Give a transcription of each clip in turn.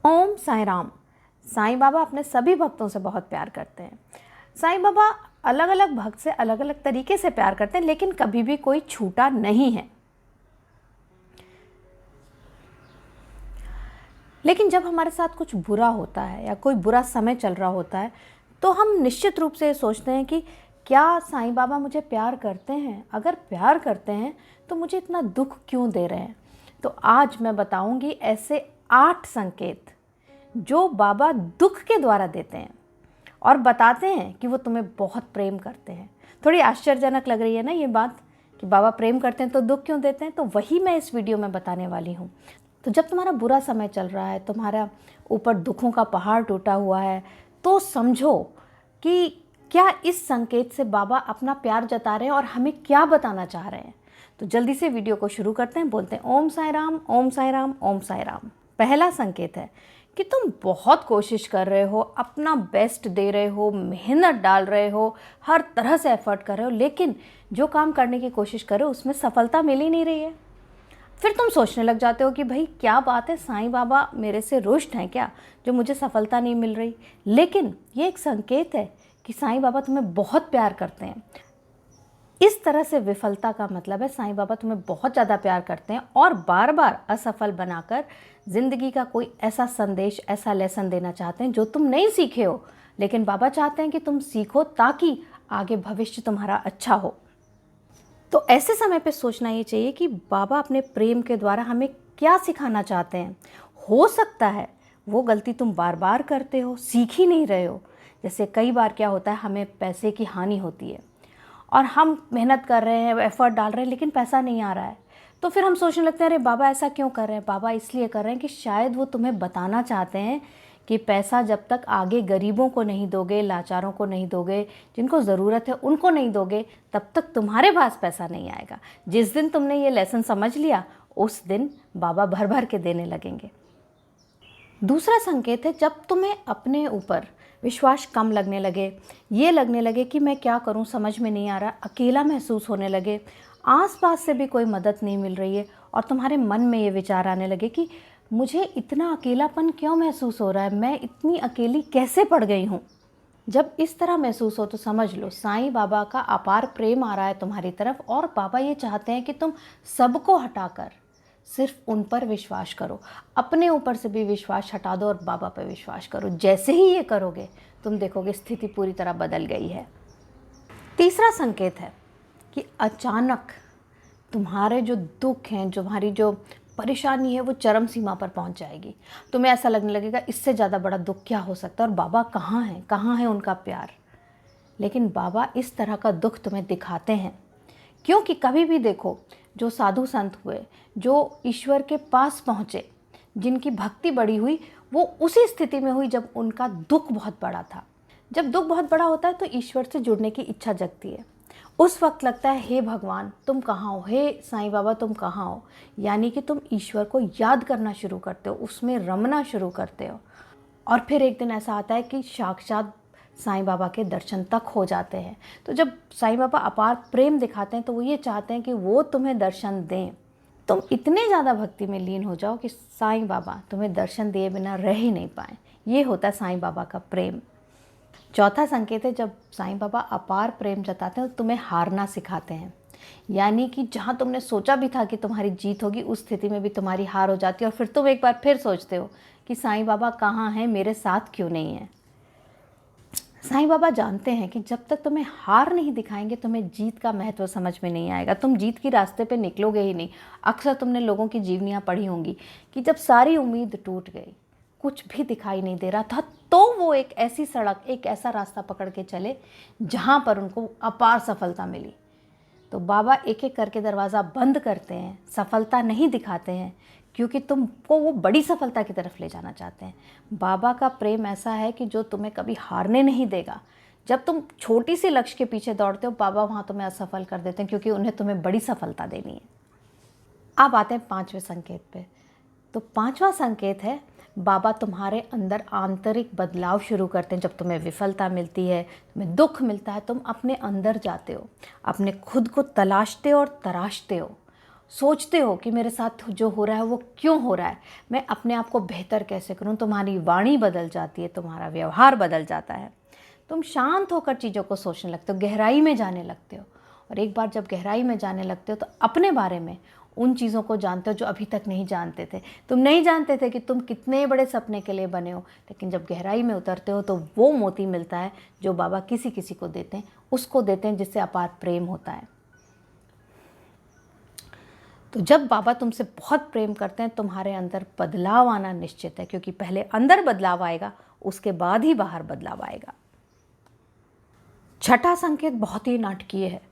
ओम साईं राम। साईं बाबा अपने सभी भक्तों से बहुत प्यार करते हैं। साईं बाबा अलग अलग भक्त से अलग अलग तरीके से प्यार करते हैं, लेकिन कभी भी कोई छूटा नहीं है। लेकिन जब हमारे साथ कुछ बुरा होता है या कोई बुरा समय चल रहा होता है, तो हम निश्चित रूप से ये सोचते हैं कि क्या साईं बाबा मुझे प्यार करते हैं? अगर प्यार करते हैं तो मुझे इतना दुख क्यों दे रहे हैं? तो आज मैं बताऊंगी ऐसे 8 संकेत जो बाबा दुख के द्वारा देते हैं और बताते हैं कि वो तुम्हें बहुत प्रेम करते हैं। थोड़ी आश्चर्यजनक लग रही है ना ये बात कि बाबा प्रेम करते हैं तो दुख क्यों देते हैं? तो वही मैं इस वीडियो में बताने वाली हूँ। तो जब तुम्हारा बुरा समय चल रहा है, तुम्हारा ऊपर दुखों का पहाड़ टूटा हुआ है, तो समझो कि क्या इस संकेत से बाबा अपना प्यार जता रहे हैं और हमें क्या बताना चाह रहे हैं। तो जल्दी से वीडियो को शुरू करते हैं। बोलते हैं ओम साईं राम, ओम साईं राम, ओम साईं राम। पहला संकेत है कि तुम बहुत कोशिश कर रहे हो, अपना बेस्ट दे रहे हो, मेहनत डाल रहे हो, हर तरह से एफर्ट कर रहे हो, लेकिन जो काम करने की कोशिश कर रहे हो उसमें सफलता मिल ही नहीं रही है। फिर तुम सोचने लग जाते हो कि भाई क्या बात है, साईं बाबा मेरे से रुष्ट हैं क्या जो मुझे सफलता नहीं मिल रही। लेकिन ये एक संकेत है कि साईं बाबा तुम्हें बहुत प्यार करते हैं। इस तरह से विफलता का मतलब है साईं बाबा तुम्हें बहुत ज़्यादा प्यार करते हैं और बार बार असफल बनाकर ज़िंदगी का कोई ऐसा संदेश, ऐसा लेसन देना चाहते हैं जो तुम नहीं सीखे हो, लेकिन बाबा चाहते हैं कि तुम सीखो ताकि आगे भविष्य तुम्हारा अच्छा हो। तो ऐसे समय पे सोचना ये चाहिए कि बाबा अपने प्रेम के द्वारा हमें क्या सिखाना चाहते हैं। हो सकता है वो गलती तुम बार बार करते हो, सीख ही नहीं रहे हो। जैसे कई बार क्या होता है, हमें पैसे की हानि होती है और हम मेहनत कर रहे हैं, एफर्ट डाल रहे हैं, लेकिन पैसा नहीं आ रहा है। तो फिर हम सोचने लगते हैं अरे बाबा ऐसा क्यों कर रहे हैं? बाबा इसलिए कर रहे हैं कि शायद वो तुम्हें बताना चाहते हैं कि पैसा जब तक आगे गरीबों को नहीं दोगे, लाचारों को नहीं दोगे, जिनको ज़रूरत है उनको नहीं दोगे, तब तक तुम्हारे पास पैसा नहीं आएगा। जिस दिन तुमने ये लेसन समझ लिया, उस दिन बाबा भर भर के देने लगेंगे। दूसरा संकेत है जब तुम्हें अपने ऊपर विश्वास कम लगने लगे, ये लगने लगे कि मैं क्या करूं, समझ में नहीं आ रहा, अकेला महसूस होने लगे, आसपास से भी कोई मदद नहीं मिल रही है और तुम्हारे मन में ये विचार आने लगे कि मुझे इतना अकेलापन क्यों महसूस हो रहा है, मैं इतनी अकेली कैसे पड़ गई हूँ। जब इस तरह महसूस हो तो समझ लो साईं बाबा का अपार प्रेम आ रहा है तुम्हारी तरफ और बाबा ये चाहते हैं कि तुम सबको हटाकर सिर्फ उन पर विश्वास करो। अपने ऊपर से भी विश्वास हटा दो और बाबा पर विश्वास करो। जैसे ही ये करोगे तुम देखोगे स्थिति पूरी तरह बदल गई है। तीसरा संकेत है कि अचानक तुम्हारे जो दुख हैं, तुम्हारी जो परेशानी है, वो चरम सीमा पर पहुंच जाएगी। तुम्हें ऐसा लगने लगेगा इससे ज़्यादा बड़ा दुख क्या हो सकता है और बाबा कहाँ हैं, कहाँ है उनका प्यार। लेकिन बाबा इस तरह का दुख तुम्हें दिखाते हैं क्योंकि कभी भी देखो जो साधु संत हुए, जो ईश्वर के पास पहुँचे, जिनकी भक्ति बड़ी हुई, वो उसी स्थिति में हुई जब उनका दुख बहुत बड़ा था। जब दुख बहुत बड़ा होता है तो ईश्वर से जुड़ने की इच्छा जगती है। उस वक्त लगता है हे भगवान तुम कहाँ हो, हे साईं बाबा तुम कहाँ हो। यानी कि तुम ईश्वर को याद करना शुरू करते हो, उसमें रमना शुरू करते हो। और फिर एक दिन ऐसा आता है कि साक्षात साईं बाबा के दर्शन तक हो जाते हैं। तो जब साईं बाबा अपार प्रेम दिखाते हैं तो वो ये चाहते हैं कि वो तुम्हें दर्शन दें। तुम इतने ज़्यादा भक्ति में लीन हो जाओ कि साईं बाबा तुम्हें दर्शन दिए बिना रह ही नहीं पाएँ। ये होता है साईं बाबा का प्रेम। चौथा संकेत है जब साईं बाबा अपार प्रेम जताते हैं तो तुम्हें हारना सिखाते हैं। यानी कि जहाँ तुमने सोचा भी था कि तुम्हारी जीत होगी, उस स्थिति में भी तुम्हारी हार हो जाती है और फिर तुम एक बार फिर सोचते हो कि साईं बाबा कहाँ हैं, मेरे साथ क्यों नहीं है। साईं बाबा जानते हैं कि जब तक तुम्हें हार नहीं दिखाएंगे तुम्हें जीत का महत्व समझ में नहीं आएगा, तुम जीत के रास्ते पे निकलोगे ही नहीं। अक्सर तुमने लोगों की जीवनियाँ पढ़ी होंगी कि जब सारी उम्मीद टूट गई, कुछ भी दिखाई नहीं दे रहा था, तो वो एक ऐसी सड़क, एक ऐसा रास्ता पकड़ के चले जहाँ पर उनको अपार सफलता मिली। तो बाबा एक एक करके दरवाज़ा बंद करते हैं, सफलता नहीं दिखाते हैं क्योंकि तुमको वो बड़ी सफलता की तरफ ले जाना चाहते हैं। बाबा का प्रेम ऐसा है कि जो तुम्हें कभी हारने नहीं देगा। जब तुम छोटी सी लक्ष्य के पीछे दौड़ते हो, बाबा वहाँ तुम्हें असफल कर देते हैं क्योंकि उन्हें तुम्हें बड़ी सफलता देनी है। अब आते हैं 5वें संकेत पे। तो 5वां संकेत है बाबा तुम्हारे अंदर आंतरिक बदलाव शुरू करते हैं। जब तुम्हें विफलता मिलती है, तुम्हें दुख मिलता है, तुम अपने अंदर जाते हो, अपने खुद को तलाशते हो और तराशते हो सोचते हो कि मेरे साथ जो हो रहा है वो क्यों हो रहा है, मैं अपने आप को बेहतर कैसे करूं, तुम्हारी वाणी बदल जाती है, तुम्हारा व्यवहार बदल जाता है। तुम शांत होकर चीज़ों को सोचने लगते हो, गहराई में जाने लगते हो। और एक बार जब गहराई में जाने लगते हो तो अपने बारे में उन चीज़ों को जानते हो जो अभी तक नहीं जानते थे। तुम नहीं जानते थे कि तुम कितने बड़े सपने के लिए बने हो, लेकिन जब गहराई में उतरते हो तो वो मोती मिलता है जो बाबा किसी किसी को देते हैं, उसको देते हैं जिससे अपार प्रेम होता है। तो जब बाबा तुमसे बहुत प्रेम करते हैं, तुम्हारे अंदर बदलाव आना निश्चित है, क्योंकि पहले अंदर बदलाव आएगा, उसके बाद ही बाहर बदलाव आएगा। छठा संकेत बहुत ही नाटकीय है।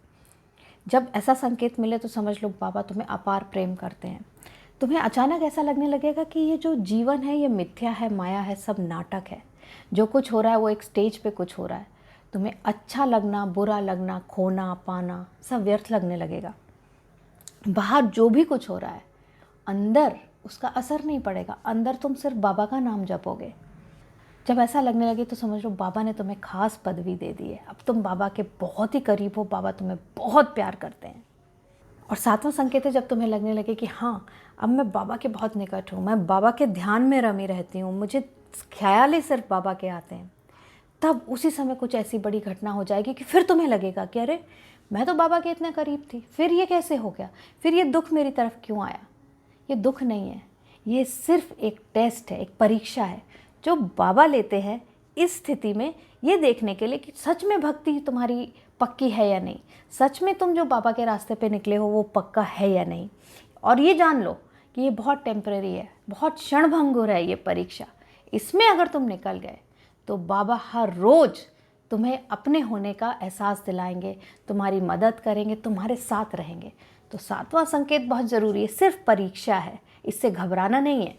जब ऐसा संकेत मिले तो समझ लो बाबा तुम्हें अपार प्रेम करते हैं। तुम्हें अचानक ऐसा लगने लगेगा कि ये जो जीवन है ये मिथ्या है, माया है, सब नाटक है। जो कुछ हो रहा है वो एक स्टेज पे कुछ हो रहा है। तुम्हें अच्छा लगना, बुरा लगना, खोना पाना सब व्यर्थ लगने लगेगा। बाहर जो भी कुछ हो रहा है अंदर उसका असर नहीं पड़ेगा, अंदर तुम सिर्फ बाबा का नाम जपोगे। जब ऐसा लगने लगे तो समझ लो बाबा ने तुम्हें खास पदवी दे दी है, अब तुम बाबा के बहुत ही करीब हो, बाबा तुम्हें बहुत प्यार करते हैं। और सातवां संकेत है जब तुम्हें लगने लगे कि हाँ अब मैं बाबा के बहुत निकट हूँ, मैं बाबा के ध्यान में रमी रहती हूँ, मुझे ख्याल ही सिर्फ बाबा के आते हैं। तब उसी समय कुछ ऐसी बड़ी घटना हो जाएगी कि फिर तुम्हें लगेगा कि अरे मैं तो बाबा के इतने करीब थी, फिर ये कैसे हो गया, फिर ये दुख मेरी तरफ क्यों आया। ये दुख नहीं है, ये सिर्फ एक टेस्ट है, एक परीक्षा है जो बाबा लेते हैं इस स्थिति में, ये देखने के लिए कि सच में भक्ति तुम्हारी पक्की है या नहीं, सच में तुम जो बाबा के रास्ते पे निकले हो वो पक्का है या नहीं। और ये जान लो कि ये बहुत टेम्परेरी है, बहुत क्षणभंगुर है ये परीक्षा। इसमें अगर तुम निकल गए तो बाबा हर रोज़ तुम्हें अपने होने का एहसास दिलाएंगे, तुम्हारी मदद करेंगे, तुम्हारे साथ रहेंगे। तो सातवां संकेत बहुत ज़रूरी है, सिर्फ परीक्षा है, इससे घबराना नहीं है।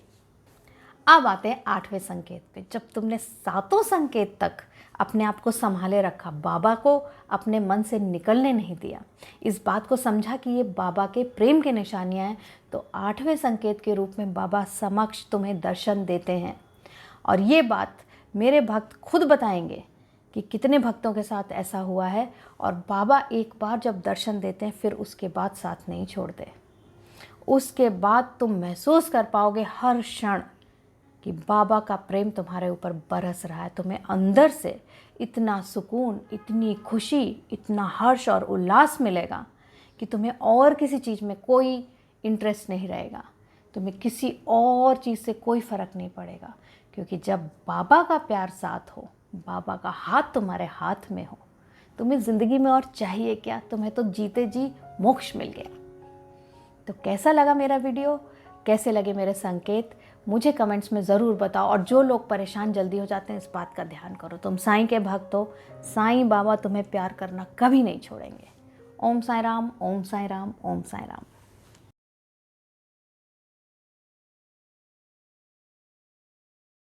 अब आते हैं आठवें संकेत पे। जब तुमने सातों संकेत तक अपने आप को संभाले रखा, बाबा को अपने मन से निकलने नहीं दिया, इस बात को समझा कि ये बाबा के प्रेम की निशानियाँ हैं, तो आठवें संकेत के रूप में बाबा समक्ष तुम्हें दर्शन देते हैं। और ये बात मेरे भक्त खुद बताएंगे कि कितने भक्तों के साथ ऐसा हुआ है। और बाबा एक बार जब दर्शन देते हैं फिर उसके बाद साथ नहीं छोड़ते। उसके बाद तुम महसूस कर पाओगे हर क्षण कि बाबा का प्रेम तुम्हारे ऊपर बरस रहा है। तुम्हें अंदर से इतना सुकून, इतनी खुशी, इतना हर्ष और उल्लास मिलेगा कि तुम्हें और किसी चीज़ में कोई इंटरेस्ट नहीं रहेगा, तुम्हें किसी और चीज़ से कोई फ़र्क नहीं पड़ेगा। क्योंकि जब बाबा का प्यार साथ हो, बाबा का हाथ तुम्हारे हाथ में हो, तुम्हें ज़िंदगी में और चाहिए क्या, तुम्हें तो जीते जी मोक्ष मिल गया। तो कैसा लगा मेरा वीडियो, कैसे लगे मेरे संकेत, मुझे कमेंट्स में ज़रूर बताओ। और जो लोग परेशान जल्दी हो जाते हैं इस बात का ध्यान करो, तुम साईं के भक्त हो, साईं बाबा तुम्हें प्यार करना कभी नहीं छोड़ेंगे। ओम साईं राम, ओम साईं राम, ओम साईं राम।